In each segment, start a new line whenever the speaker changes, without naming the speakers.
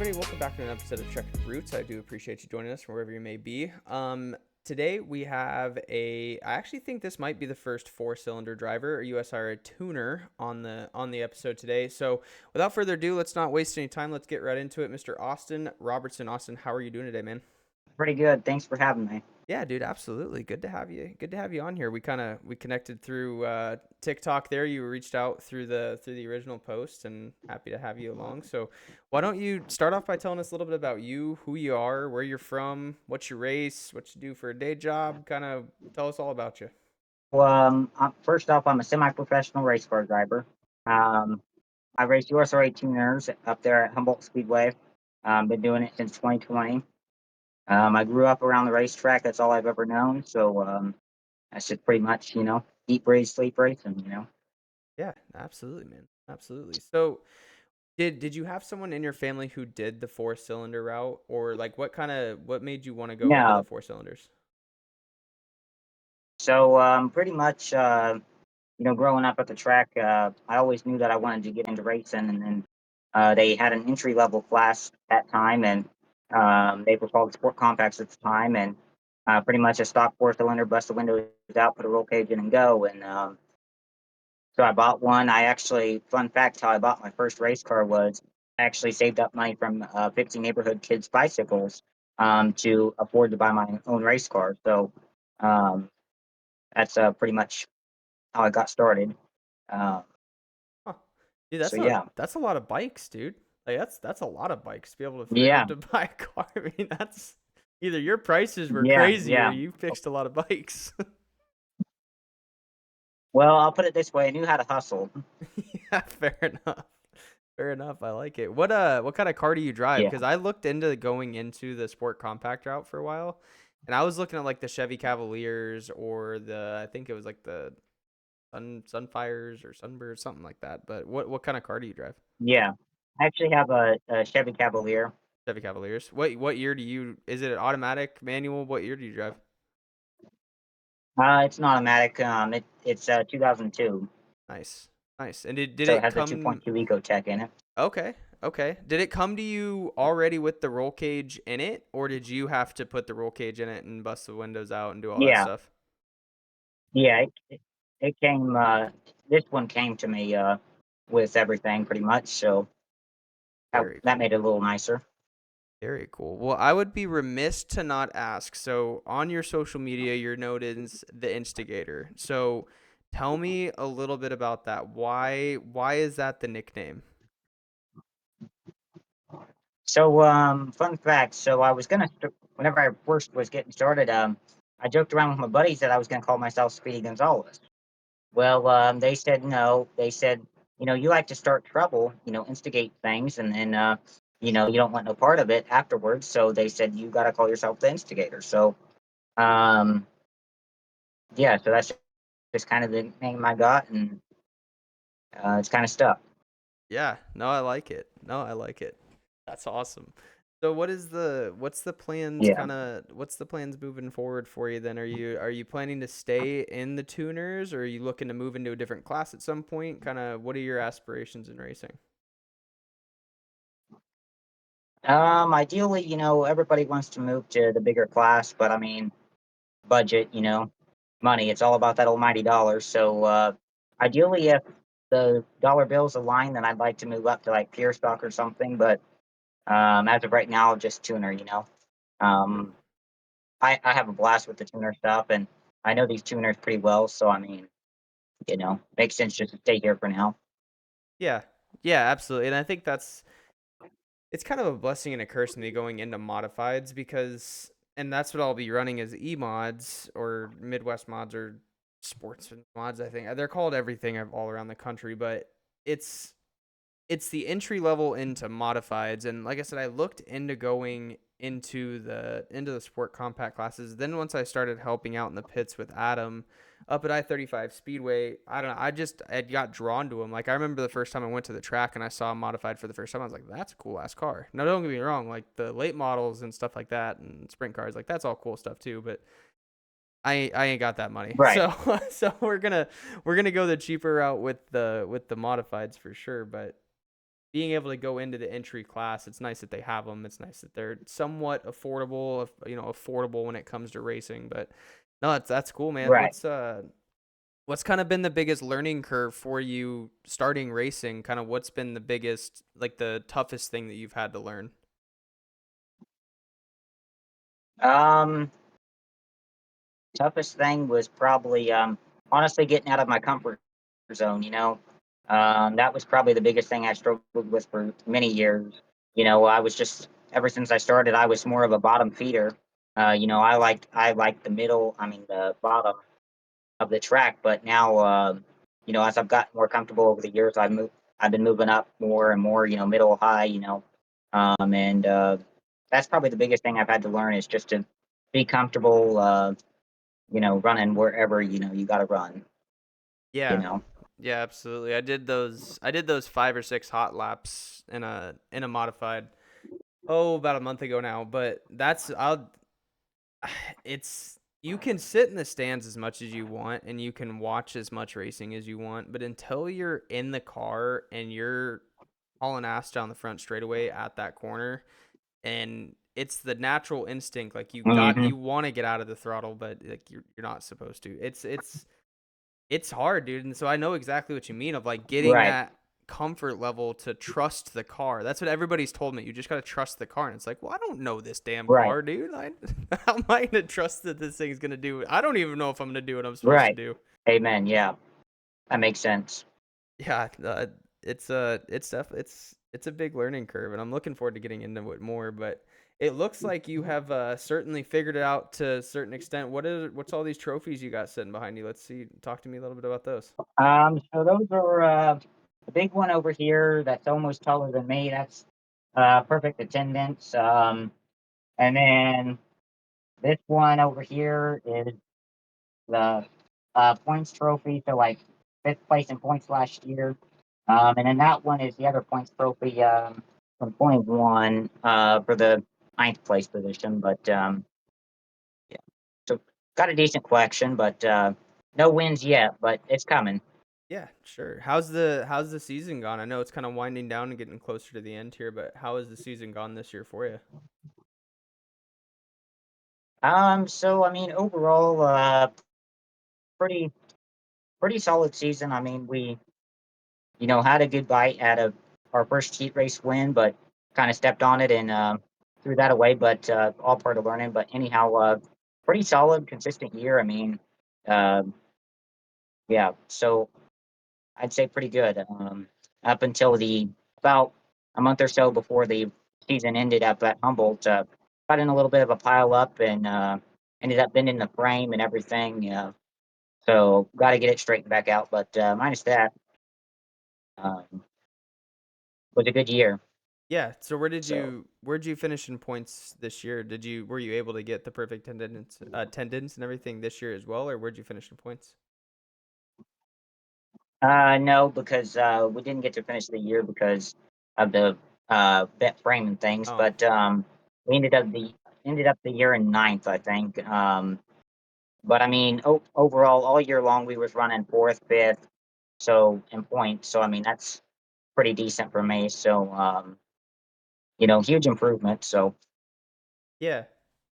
everybody. Welcome back to an episode of Checkered Roots. I do appreciate you joining us from wherever you may be. Today we have I actually think this might be the first four-cylinder driver or USRA tuner on the episode today. So without further ado, let's not waste any time. Let's get right into it. Mr. Austin Robertson. Austin, how are you doing today, man?
Pretty good. Thanks for having me.
Yeah, dude, absolutely. Good to have you. Good to have you on here. We connected through TikTok there. You reached out through the original post, and happy to have you along. So, why don't you start off by telling us a little bit about you, who you are, where you're from, what you race, what you do for a day job, kind of tell us all about you.
Well, first off, I'm a semi-professional race car driver. Um, I race USRA tuners up there at Humboldt Speedway. Been doing it since 2020. I grew up around the racetrack. That's all I've ever known. So that's just pretty much, eat, breathe, sleep racing.
Yeah, absolutely, man. Absolutely. So, did you have someone in your family who did the four-cylinder route, or like what made you want to go into the
No.
four cylinders?
So pretty much, growing up at the track, I always knew that I wanted to get into racing, and then they had an entry level class at that time, and they were called sport compacts at the time, and pretty much a stock four cylinder, bust the windows out, put a roll cage in, and go. And so I bought one. I actually, fun fact, how I bought my first race car was I actually saved up money from 50 neighborhood kids' bicycles to afford to buy my own race car. So um, that's pretty much how I got started. Uh,
Huh. Dude,
so yeah,
that's a lot of bikes, dude. Like that's a lot of bikes to be able to figure
yeah,
out to buy a car. I mean, that's either your prices were
yeah,
crazy or
yeah.
you fixed a lot of bikes.
Well, I'll put it this way: I knew how to hustle.
Yeah, fair enough. Fair enough. I like it. What kind of car do you drive?
Yeah,
Because I looked into going into the sport compact route for a while, and I was looking at like the Chevy Cavaliers or I think it was like the Sunfires or Sunbirds, something like that. But what kind of car do you drive?
yeah. I actually have a Chevy Cavalier.
Chevy Cavaliers. What year is it an automatic, manual? What year do you drive?
It's an automatic. It's 2002,
Nice. Nice. And did
so it
it
has a
come
2.2 EcoTech in it.
okay. Okay. Did it come to you already with the roll cage in it, or did you have to put the roll cage in it and bust the windows out and do all that
Yeah,
stuff?
yeah. It came. This one came to me with everything pretty much. So
Very
that
cool.
made it a little nicer.
Very cool. Well, I would be remiss to not ask. So, on your social media, you're noted as the instigator. So, tell me a little bit about that. Why is that the nickname?
So fun fact. So I was whenever I first was getting started, I joked around with my buddies that I was gonna call myself Speedy Gonzalez. Well, they said no. They said, you like to start trouble, instigate things, and then, you don't want no part of it afterwards. So they said, you got to call yourself the instigator. So, um, yeah, so that's just kind of the name I got, and it's kind of stuck.
Yeah, no, I like it. No, I like it. That's awesome. So
Yeah.
what's the plans moving forward for you then? Are you planning to stay in the tuners, or are you looking to move into a different class at some point? Kind of what are your aspirations in racing?
Ideally, everybody wants to move to the bigger class, but I mean, budget, money. It's all about that almighty dollar. So ideally, if the dollar bills align, then I'd like to move up to like pure stock or something. But as of right now, just tuner.
Yeah.
Um, I have a blast with the tuner stuff, and I know these tuners pretty well. So I mean, makes sense just to stay here for now.
Yeah. Yeah, absolutely. And I think it's kind of a blessing and a curse me going into modifieds because and that's what I'll be running as E-mods or Midwest mods or sportsman mods, I think. They're called everything all around the country, but it's it's the entry level into modifieds. And like I said, I looked into going into the sport compact classes. Then once I started helping out in the pits with Adam up at I-35 Speedway, I don't know, I got drawn to him. Like I remember the first time I went to the track and I saw a modified for the first time. I was like, that's a cool ass car. Now don't get me wrong, like the late models and stuff like that and sprint cars, like that's all cool stuff too. But I ain't got that money.
Right.
So so we're gonna go the cheaper route with the modifieds for sure. But being able to go into the entry class, it's nice that they have them. It's nice that they're somewhat affordable, affordable when it comes to racing. But no, that's cool, man.
Right.
What's kind of been the biggest learning curve for you starting racing? Kind of what's been the biggest, like the toughest thing that you've had to learn?
Um, Toughest thing was probably honestly getting out of my comfort zone. That was probably the biggest thing I struggled with for many years. I was just ever since I started, I was more of a bottom feeder. I like the middle. I mean the bottom of the track. But now, as I've gotten more comfortable over the years, I've been moving up more and more. Middle high. And that's probably the biggest thing I've had to learn is just to be comfortable. Running wherever you got to run. You
Yeah.
know.
Yeah, absolutely. I did those 5 or 6 hot laps in a modified about a month ago now, but that's I'll it's you can sit in the stands as much as you want and you can watch as much racing as you want, but until you're in the car and you're hauling ass down the front straightaway at that corner, and it's the natural instinct, like
Hmm.
you want to get out of the throttle, but like you're not supposed to. It's hard, dude, and so I know exactly what you mean of, like, getting
Right.
that comfort level to trust the car. That's what everybody's told me. You just gotta trust the car, and it's like, well, I don't know this damn
Right.
car, dude. How am I gonna trust that this thing's gonna do? I don't even know if I'm gonna do what I'm supposed to
Right.
do.
Amen. Yeah, that makes sense.
Yeah, it's a big learning curve, and I'm looking forward to getting into it more. But it looks like you have certainly figured it out to a certain extent. What's all these trophies you got sitting behind you? Let's see. Talk to me a little bit about those.
So those are the big one over here that's almost taller than me. That's perfect attendance. And then this one over here is the points trophy. So like fifth place in points last year. And then that one is the other points trophy from 21 for the ninth place position. But yeah, so got a decent collection, but no wins yet. But it's coming.
Yeah, sure. How's the season gone? I know it's kind of winding down and getting closer to the end here, but how has the season gone this year for you?
So I mean, overall, pretty pretty solid season. I mean, we had a good bite out of our first heat race win, but kind of stepped on it and threw that away. But all part of learning. But anyhow, pretty solid, consistent year. I mean, uh, yeah. So I'd say pretty good. Up until the about a month or so before the season ended up at Humboldt, got in a little bit of a pile up and ended up bending the frame and everything. So got to get it straightened back out. But minus that, um, was a good year.
Yeah. So
So
where'd you finish in points this year? Were you able to get the perfect attendance and everything this year as well, or where'd you finish in points?
no, because we didn't get to finish the year because of the vet frame and things.
Oh,
But we ended up the year in ninth, I think. But I mean, overall, all year long, we was running fourth, fifth, so in points. So I mean, that's pretty decent for me. So huge improvement. So
yeah.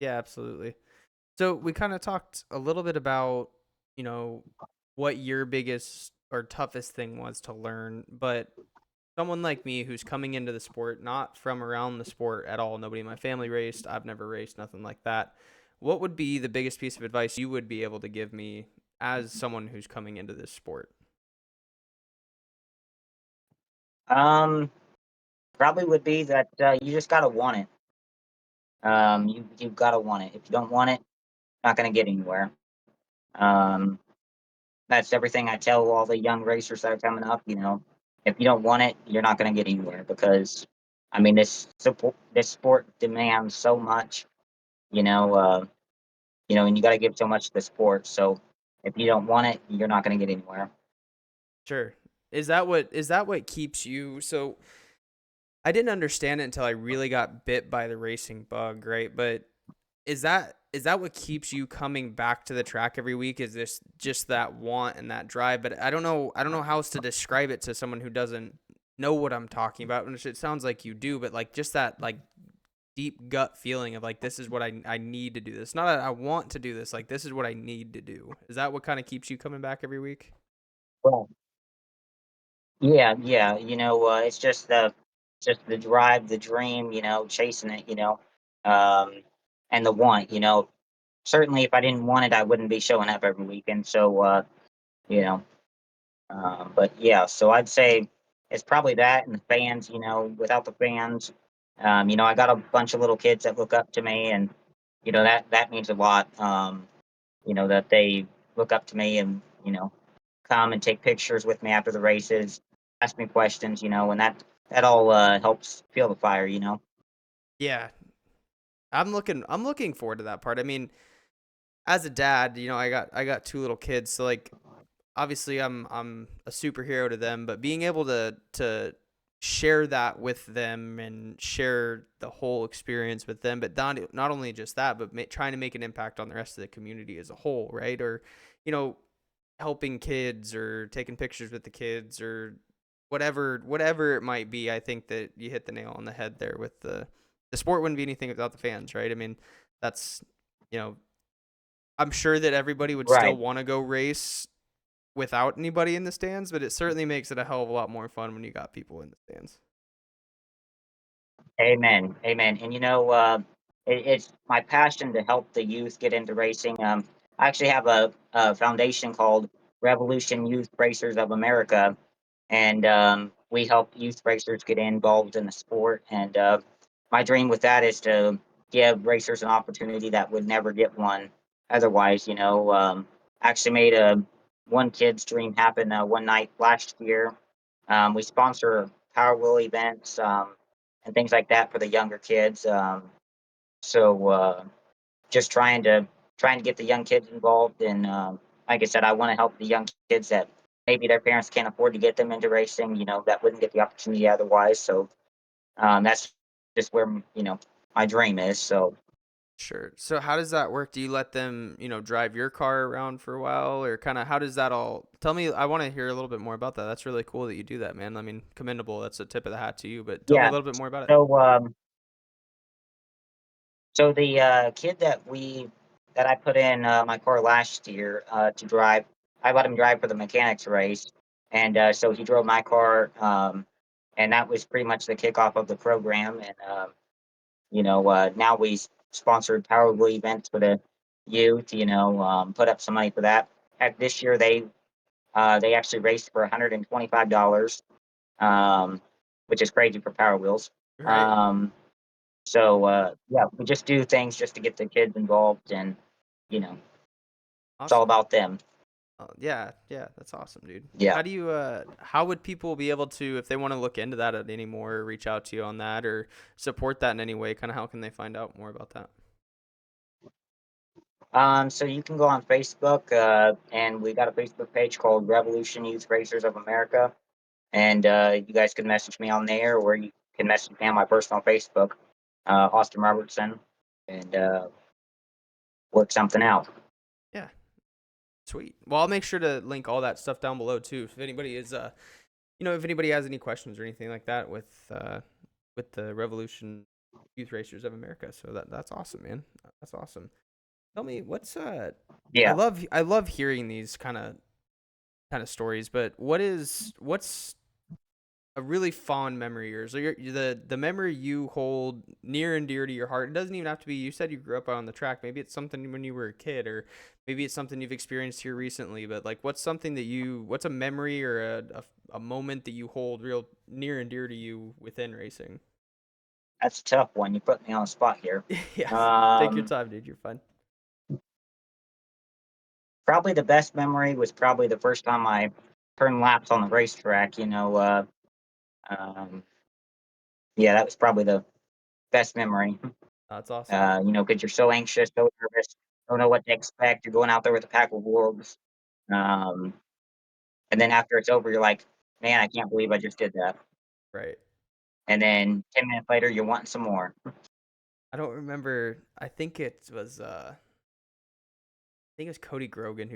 Yeah, absolutely. So we kind of talked a little bit about, you know, what your biggest or toughest thing was to learn, but someone like me who's coming into the sport, not from around the sport at all, nobody in my family raced, I've never raced, nothing like that. What would be the biggest piece of advice you would be able to give me as someone who's coming into this sport?
um, probably would be that you just gotta want it. You've gotta want it. If you don't want it, not gonna get anywhere. Um, that's everything I tell all the young racers that are coming up. If you don't want it, you're not going to get anywhere because, I mean, this sport demands so much. You know, uh, and you got to give so much to the sport. So if you don't want it, you're not going to get anywhere.
Sure. Is that what keeps you so I didn't understand it until I really got bit by the racing bug, right? But is that what keeps you coming back to the track every week? Is this just that want and that drive? But I don't know how else to describe it to someone who doesn't know what I'm talking about, and it sounds like you do, but like just that like deep gut feeling of like this is what I need to do this. Not that I want to do this, like this is what I need to do. Is that what kind of keeps you coming back every week?
Well, yeah, yeah. It's just the drive, the dream. Chasing it. Um, and the want. Certainly, if I didn't want it, I wouldn't be showing up every weekend. So, you know, but yeah, so I'd say it's probably that and the fans. Without the fans, I got a bunch of little kids that look up to me, and that means a lot. That they look up to me and come and take pictures with me after the races, ask me questions. And that all helps fuel the fire.
Yeah, I'm looking forward to that part. I mean, as a dad, I got two little kids, so like obviously I'm a superhero to them, but being able to share that with them and share the whole experience with them, but not only just that, but trying to make an impact on the rest of the community as a whole, right? Or you know, helping kids or taking pictures with the kids or whatever it might be. I think that you hit the nail on the head there with the sport wouldn't be anything without the fans, right? I mean, that's you know, I'm sure that everybody would still
Right.
want to go race without anybody in the stands, but it certainly makes it a hell of a lot more fun when you got people in the stands.
Amen. Amen. And it's my passion to help the youth get into racing. I actually have a foundation called Revolution Youth Racers of America, and we help youth racers get involved in the sport. And my dream with that is to give racers an opportunity that would never get one otherwise. Actually made a one kid's dream happen one night last year. We sponsor Power Wheel events and things like that for the younger kids. So just trying to get the young kids involved, and like I said, I want to help the young kids that maybe their parents can't afford to get them into racing. That wouldn't get the opportunity otherwise. So that's just where my dream is. So
Sure. So how does that work? Do you let them, drive your car around for a while or kind of how does that all tell me? I want to hear a little bit more about that. That's really cool that you do that, man. I mean, commendable. That's a tip of the hat to you, but tell me a
yeah,
little bit more about it.
so the kid that I put in my car last year to drive, I let him drive for the mechanics race, and so he drove my car, and that was pretty much the kickoff of the program. And now we sponsored Power Wheel events for the youth. Put up some money for that. Heck, this year they actually raced for $125, um, which is crazy for Power Wheels.
Right.
Um, so yeah, we just do things just to get the kids involved, and you know, it's all
Awesome.
about them.
Oh, yeah, yeah, that's awesome, dude.
Yeah.
How would people be able to, if they want to look into that anymore, or reach out to you on that, or support that in any way? Kind of how can they find out more about that?
So you can go on Facebook, and we got a Facebook page called Revolution Youth Racers of America, and you guys can message me on there, or you can message me on my personal Facebook, Austin Robertson, and work something out.
Yeah, sweet. Well, I'll make sure to link all that stuff down below too. If anybody is, if anybody has any questions or anything like that with the Revolution Youth Racers of America. So that's awesome, man. That's awesome. Tell me I
Yeah.
love hearing these kind of stories, but what's a really fond memory of yours, or the memory you hold near and dear to your heart? It doesn't even have to be. You said you grew up on the track. Maybe it's something when you were a kid, or maybe it's something you've experienced here recently. But like, what's a memory or a moment that you hold real near and dear to you within racing?
That's a tough one. You put me on the spot here.
Yes, take your
Um,
time, dude. You're fine.
Probably the best memory was probably the first time I turned laps on the racetrack. Um, yeah, that was probably the best memory.
That's awesome.
Because you're so anxious, so nervous, don't know what to expect. You're going out there with a pack of wolves, um, and then after it's over, you're like, "Man, I can't believe I just did that."
Right.
And then 10 minutes later, you're wanting some more.
I don't remember. I think it was Cody Grogan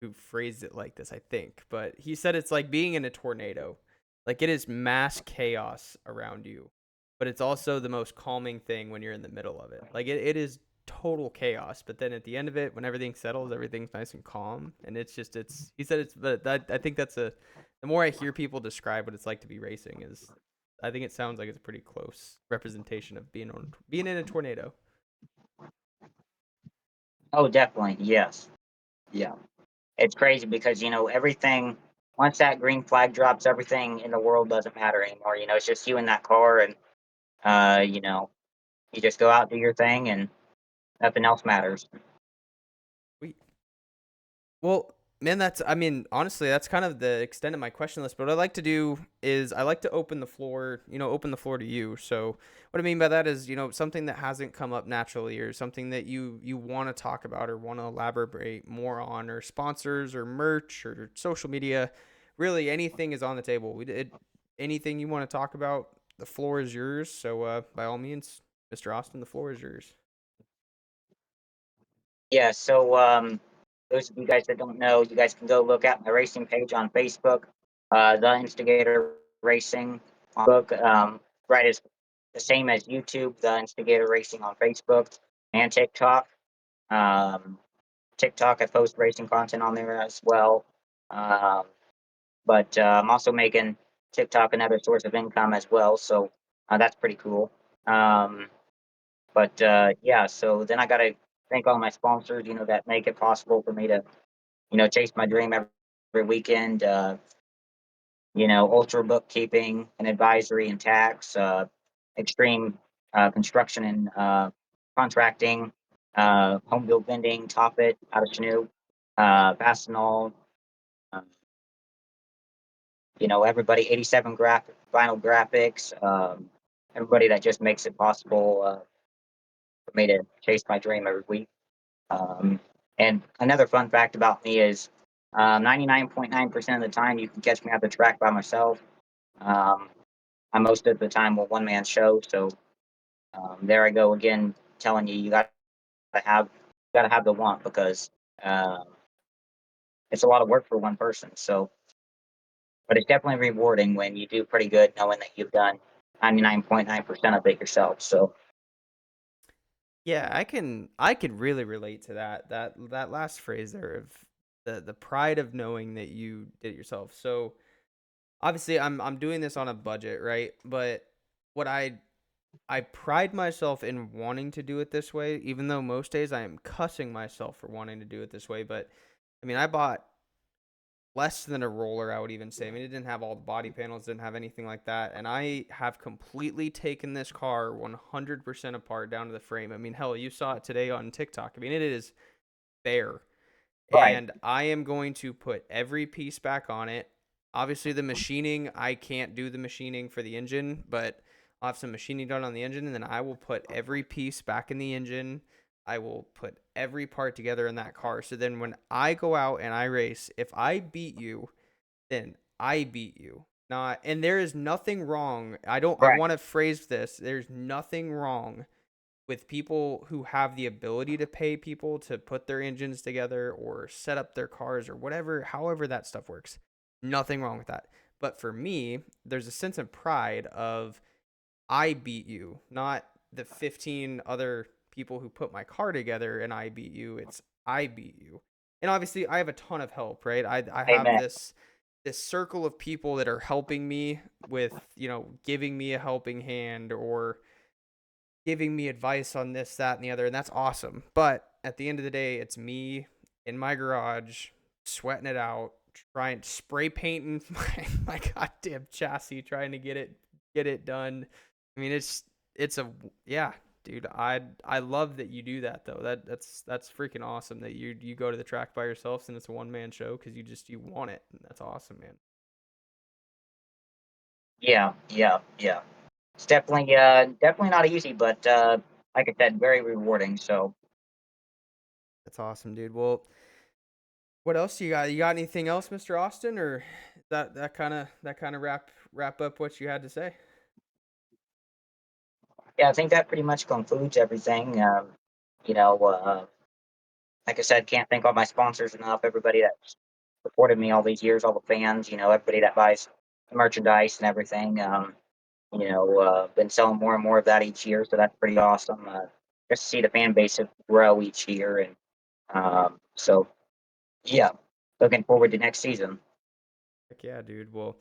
who phrased it like this. I think, but he said it's like being in a tornado. Like, it is mass chaos around you, but it's also the most calming thing when you're in the middle of it. Like, it is total chaos, but then at the end of it, when everything settles, everything's nice and calm, and it's just he said it's but that I think that's a the more I hear people describe what it's like to be racing is I think it sounds like it's a pretty close representation of being in a tornado.
Oh, definitely. Yes. Yeah. It's crazy because, everything, once that green flag drops, everything in the world doesn't matter anymore. It's just you in that car and, uh, you know, you just go out, do your thing, and nothing else matters.
We Well, man, I mean, honestly, that's kind of the extent of my question list. But what I like to do is I like to open the floor to you. So what I mean by that is, something that hasn't come up naturally or something that you want to talk about or want to elaborate more on or sponsors or merch or social media. Really, anything is on the table. Anything you want to talk about, the floor is yours. So by all means, Mr. Austin, the floor is yours.
Yeah. So, those of you guys that don't know, you guys can go look at my racing page on Facebook, The Instigator Racing on book. Right, is the same as YouTube, The Instigator Racing on Facebook and TikTok. Um, TikTok, I post racing content on there as well. Um, but I'm also making TikTok another source of income as well, so that's pretty cool. Um, but yeah, so then I got to thank all my sponsors, that make it possible for me to, chase my dream every weekend. Ultra bookkeeping and advisory and tax, extreme construction and contracting, home build vending, Top It out of Chanute, Fastenal, um, everybody, 87 vinyl graphics, everybody that just makes it possible for me to chase my dream every week. Um, and another fun fact about me is 99.9% of the time you can catch me at the track by myself. Um, I most of the time a one man show, so there I go again, telling you you gotta have the want because um, it's a lot of work for one person. So, but it's definitely rewarding when you do pretty good, knowing that you've done 99.9% of it yourself. So,
Yeah, I can really relate to that last phrase there of the pride of knowing that you did it yourself. So obviously I'm doing this on a budget, right? But what I pride myself in wanting to do it this way, even though most days I am cussing myself for wanting to do it this way. But I mean, I bought less than a roller, I would even say. I mean, it didn't have all the body panels, didn't have anything like that. And I have completely taken this car 100% apart down to the frame. I mean, hell, you saw it today on TikTok. I mean, it is bare.
right,
And I am going to put every piece back on it. Obviously, the machining, I can't do the machining for the engine, but I'll have some machining done on the engine, and then I will put every piece back in the engine. I will put every part together in that car. So then when I go out and I race, if I beat you, then I beat you. Not, and there is nothing wrong. I
right,
want to phrase this. There's nothing wrong with people who have the ability to pay people to put their engines together or set up their cars or whatever, however that stuff works. Nothing wrong with that. But for me, there's a sense of pride of I beat you, not the 15 other people who put my car together and I beat you. It's I beat you. And obviously I have a ton of help, right? I have
amen.
this circle of people that are helping me with, giving me a helping hand or giving me advice on this, that, and the other, and that's awesome. But at the end of the day, it's me in my garage sweating it out, trying spray painting my goddamn chassis, trying to get it done. I mean, it's a yeah, dude. I love that you do that though. That's freaking awesome that you go to the track by yourself and it's a one man show because you want it. And that's awesome, man.
Yeah, yeah, yeah. It's definitely not easy, but like I said, very rewarding. So,
That's awesome, dude. Well, what else you got? You got anything else, Mr. Austin, or that kind of wrap up what you had to say?
yeah, I think that pretty much concludes everything. You know, uh, like I said, can't thank all my sponsors enough. Everybody that supported me all these years, all the fans, everybody that buys merchandise and everything. Been selling more and more of that each year, so that's pretty awesome. Just to see the fan base grow each year, and so yeah, looking forward to next season.
Heck yeah, dude. Well,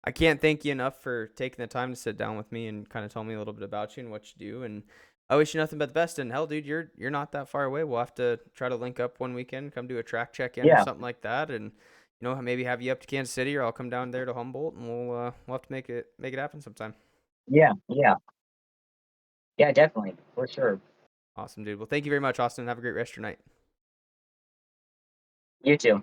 I can't thank you enough for taking the time to sit down with me and kind of tell me a little bit about you and what you do. And I wish you nothing but the best. And hell, dude, you're not that far away. We'll have to try to link up one weekend, come do a track check in or
Yeah,
something like that, and maybe have you up to Kansas City, or I'll come down there to Humboldt, and we'll have to make it happen sometime.
yeah, yeah, yeah, definitely for sure.
Awesome, dude. Well, thank you very much, Austin. Have a great rest of your night.
You too.